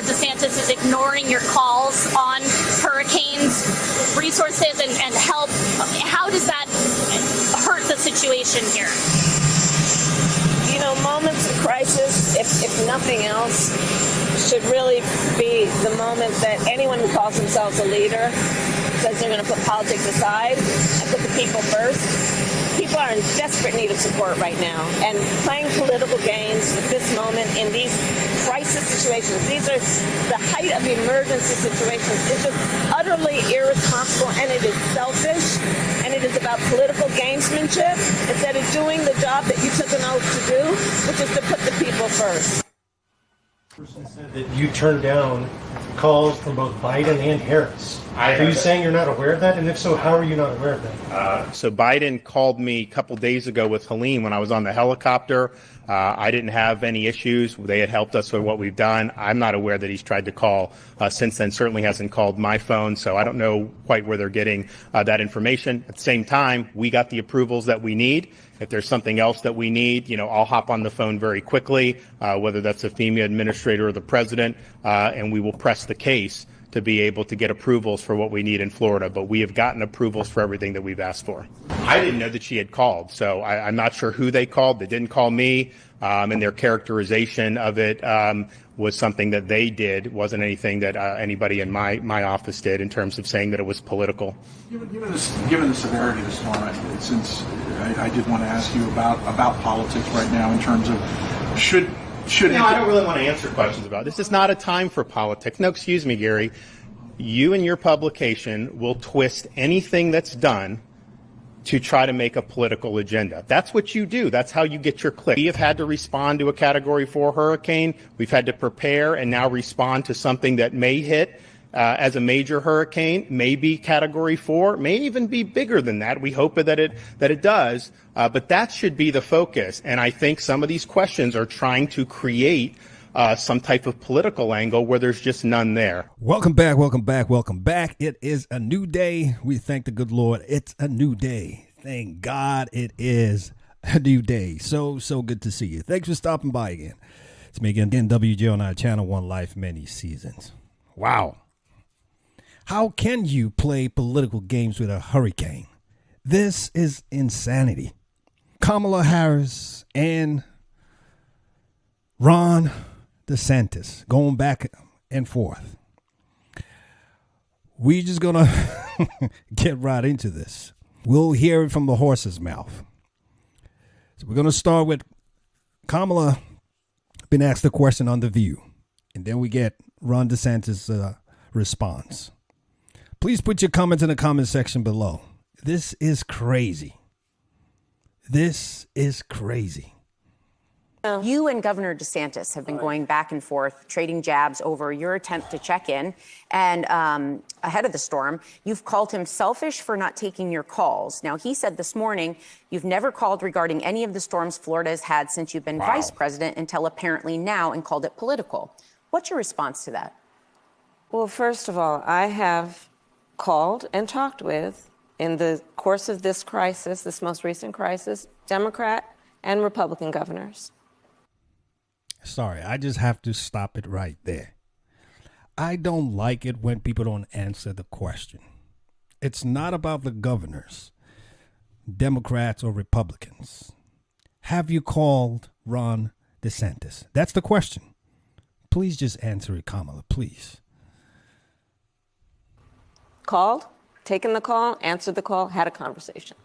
DeSantis is ignoring your calls on hurricanes, resources, and help. How does that hurt the situation here? You know, moments of crisis, if nothing else, should really be the moment that anyone who calls themselves a leader says they're going to put politics aside and put the people first. People are in desperate need of support right now, and playing political games at this moment in these crisis situations, these are the height of emergency situations. It's just utterly irresponsible, and it is selfish, and it is about political gamesmanship instead of doing the job that you took an oath to do, which is to put the people first. Person said that you turned down calls from both Biden and Harris. Are you saying you're not aware of that? And if so, how are you not aware of that? So Biden called me a couple days ago with Helene when I was on the helicopter. I didn't have any issues. They had helped us with what we've done. I'm not aware that he's tried to call since then. Certainly hasn't called my phone, so I don't know quite where they're getting that information. At the same time, we got the approvals that we need. If there's something else that we need, I'll hop on the phone very quickly, whether that's the FEMA administrator or the president, and we will press the case to be able to get approvals for what we need in Florida. But we have gotten approvals for everything that we've asked for. I didn't know that she had called, so I'm not sure who they called. They didn't call me, and their characterization of it was something that they did. It wasn't anything that anybody in my office did in terms of saying that it was political. Given the severity of the storm, since I did want to ask you about politics right now in terms of should I don't really want to answer questions about this. It's not a time for politics. No, excuse me, Gary. You and your publication will twist anything that's done to try to make a political agenda. That's what you do. That's how you get your click. We have had to respond to a Category 4 hurricane. We've had to prepare and now respond to something that may hit as a major hurricane, may be Category 4, may even be bigger than that. We hope that it does, but that should be the focus. And I think some of these questions are trying to create some type of political angle where there's just none there. Welcome back, welcome back, welcome back. It is a new day. We thank the good Lord. It's a new day. Thank God it is a new day. So good to see you. Thanks for stopping by again. It's me again, WJ on our channel, One Life, Many Seasons. Wow. How can you play political games with a hurricane? This is insanity. Kamala Harris and Ron DeSantis going back and forth. We're just going to get right into this. We'll hear it from the horse's mouth. So we're going to start with Kamala been asked a question on The View, and then we get Ron DeSantis' response. Please put your comments in the comment section below. This is crazy. This is crazy. You and Governor DeSantis have been going back and forth, trading jabs over your attempt to check in. And ahead of the storm, you've called him selfish for not taking your calls. Now, he said this morning you've never called regarding any of the storms Florida has had since you've been vice president until apparently now, and called it political. What's your response to that? Well, first of all, I have called and talked with, in the course of this crisis, this most recent crisis, Democrat and Republican governors. Sorry, I just have to stop it right there. I don't like it when people don't answer the question. It's not about the governors, Democrats or Republicans. Have you called Ron DeSantis? That's the question. Please just answer it, Kamala, please. Called, taken the call, answered the call, had a conversation.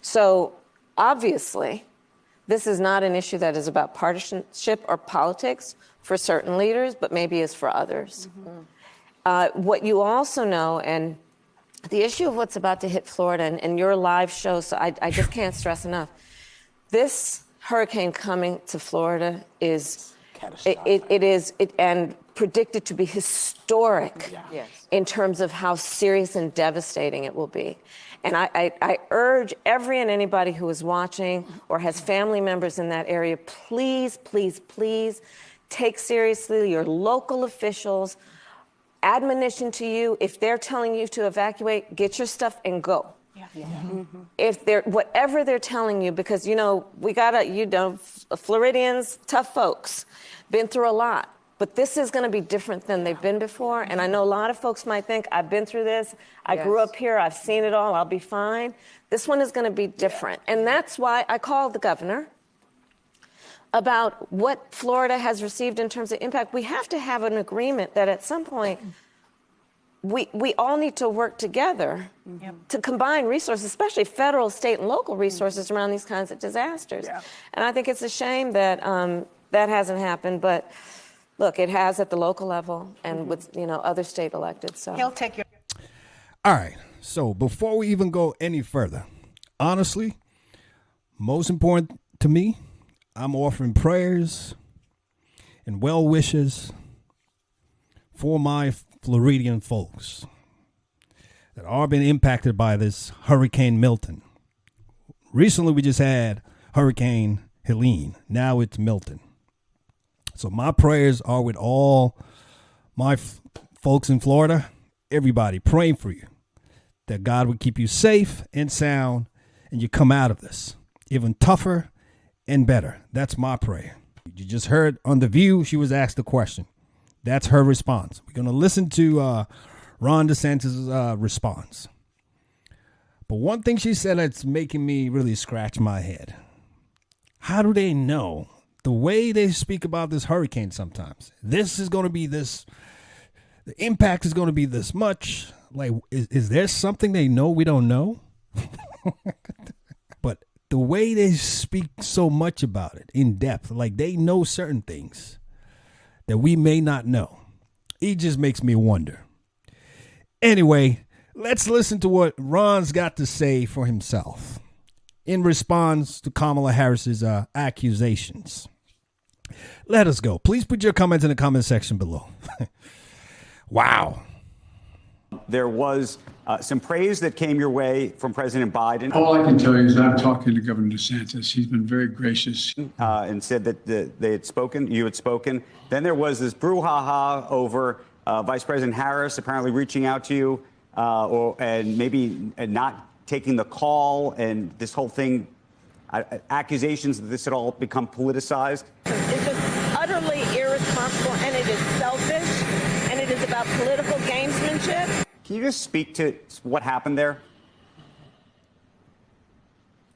So obviously, this is not an issue that is about partisanship or politics for certain leaders, but maybe is for others. Mm-hmm. What you also know, and the issue of what's about to hit Florida, and your live show, so I just can't stress enough. This hurricane coming to Florida is and predicted to be historic in terms of how serious and devastating it will be. And I urge every and anybody who is watching or has family members in that area, please, please, please take seriously your local officials. Admonition to you, if they're telling you to evacuate, get your stuff and go. Mm-hmm. If they're whatever they're telling you, because we gotta, Floridians, tough folks, been through a lot. But this is going to be different than they've been before. And I know a lot of folks might think, I've been through this. I grew up here. I've seen it all. I'll be fine. This one is going to be different. And that's why I called the governor about what Florida has received in terms of impact. We have to have an agreement that at some point we all need to work together to combine resources, especially federal, state, and local resources around these kinds of disasters. And I think it's a shame that that hasn't happened, but look, it has at the local level and with other state electeds. So He'll take your. All right. So before we even go any further, honestly, most important to me, I'm offering prayers and well wishes for my Floridian folks that are being impacted by this Hurricane Milton. Recently, we just had Hurricane Helene. Now it's Milton. So my prayers are with all my folks in Florida, everybody praying for you, that God would keep you safe and sound and you come out of this even tougher and better. That's my prayer. You just heard on The View, she was asked the question. That's her response. We're going to listen to Ron DeSantis' response. But one thing she said that's making me really scratch my head. How do they know? The way they speak about this hurricane sometimes. This is going to be this. The impact is going to be this much. Like, is there something they know we don't know? But the way they speak so much about it in depth, like they know certain things that we may not know. It just makes me wonder. Anyway, let's listen to what Ron's got to say for himself in response to Kamala Harris's accusations. Let us go. Please put your comments in the comment section below. Wow. There was some praise that came your way from President Biden. All I can tell you is I've talked to Governor DeSantis. He's been very gracious. And said that they had spoken, you had spoken. Then there was this brouhaha over Vice President Harris apparently reaching out to you and maybe not taking the call, and this whole thing, accusations that this had all become politicized. it's just utterly irresponsible, and it is selfish, and it is about political gamesmanship. Can you just speak to what happened there?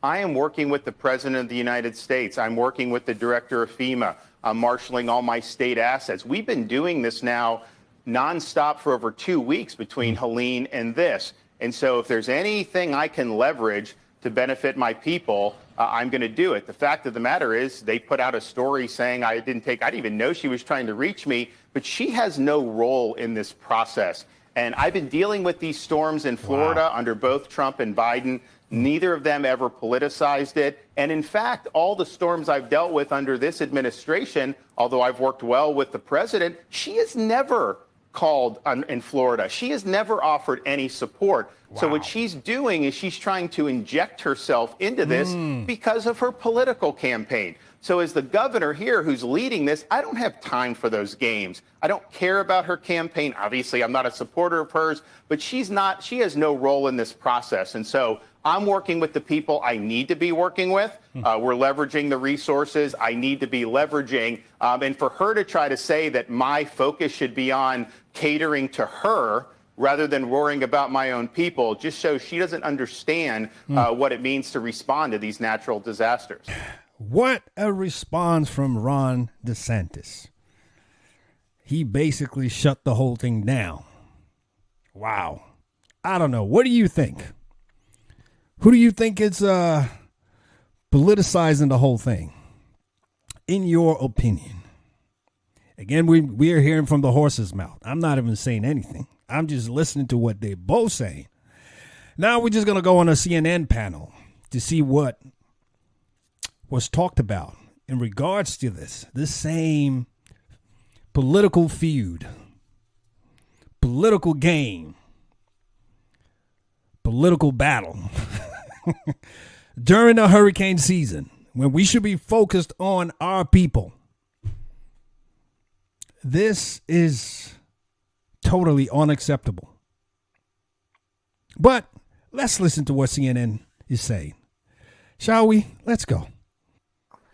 I am working with the President of the United States. I'm working with the Director of FEMA. I'm marshaling all my state assets. We've been doing this now nonstop for over 2 weeks between Helene and this. And so if there's anything I can leverage to benefit my people, I'm going to do it. The fact of the matter is they put out a story saying I didn't even know she was trying to reach me, but she has no role in this process. And I've been dealing with these storms in Florida under both Trump and Biden. Neither of them ever politicized it. And in fact, all the storms I've dealt with under this administration, although I've worked well with the president, she has never called in Florida. She has never offered any support. So what she's doing is she's trying to inject herself into this because of her political campaign. So as the governor here who's leading this, I don't have time for those games. I don't care about her campaign. Obviously, I'm not a supporter of hers, but she has no role in this process. And so I'm working with the people I need to be working with. We're leveraging the resources I need to be leveraging. And for her to try to say that my focus should be on catering to her rather than worrying about my own people just shows she doesn't understand what it means to respond to these natural disasters. What a response from Ron DeSantis. He basically shut the whole thing down. Wow. I don't know. What do you think? Who do you think is politicizing the whole thing? In your opinion? Again, we are hearing from the horse's mouth. I'm not even saying anything. I'm just listening to what they're both saying. Now we're just going to go on a CNN panel to see what was talked about in regards to this same political feud, political game, political battle during the hurricane season when we should be focused on our people. This is totally unacceptable. But let's listen to what CNN is saying. Shall we? Let's go.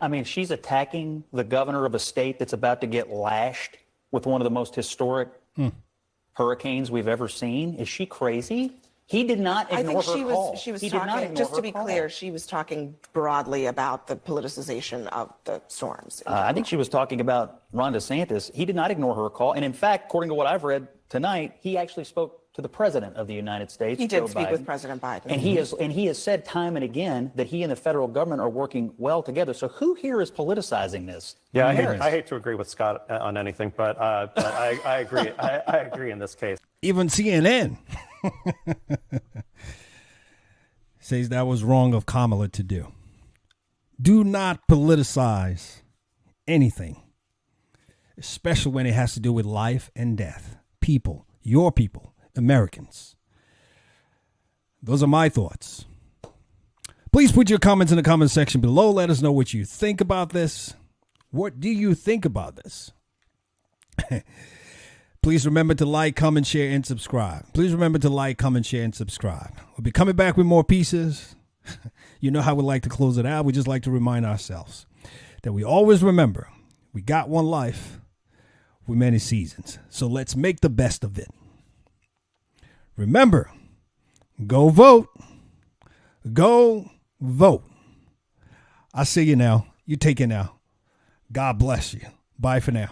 I mean, she's attacking the governor of a state that's about to get lashed with one of the most historic hurricanes we've ever seen? Is she crazy? He did not ignore her call. She was He did not talking, ignore just her to be call. clear, she was talking broadly about the politicization of the storms. I think she was talking about Ron DeSantis. He did not ignore her call. And in fact, according to what I've read tonight, he actually spoke to the president of the United States. He Joe did speak Biden. with President Biden. And he has said time and again that he and the federal government are working well together. So who here is politicizing this? Yeah, I hate to agree with Scott on anything, but I agree. I agree in this case. Even CNN says that was wrong of Kamala to do. Do not politicize anything, especially when it has to do with life and death. People, your people, Americans. Those are my thoughts. Please put your comments in the comment section below. Let us know what you think about this. What do you think about this? Please remember to like, comment, share, and subscribe. Please remember to like, comment, share, and subscribe. We'll be coming back with more pieces. You know how we like to close it out. We just like to remind ourselves that we always remember we got one life with many seasons. So let's make the best of it. Remember, go vote. Go vote. I see you now. You take it now. God bless you. Bye for now.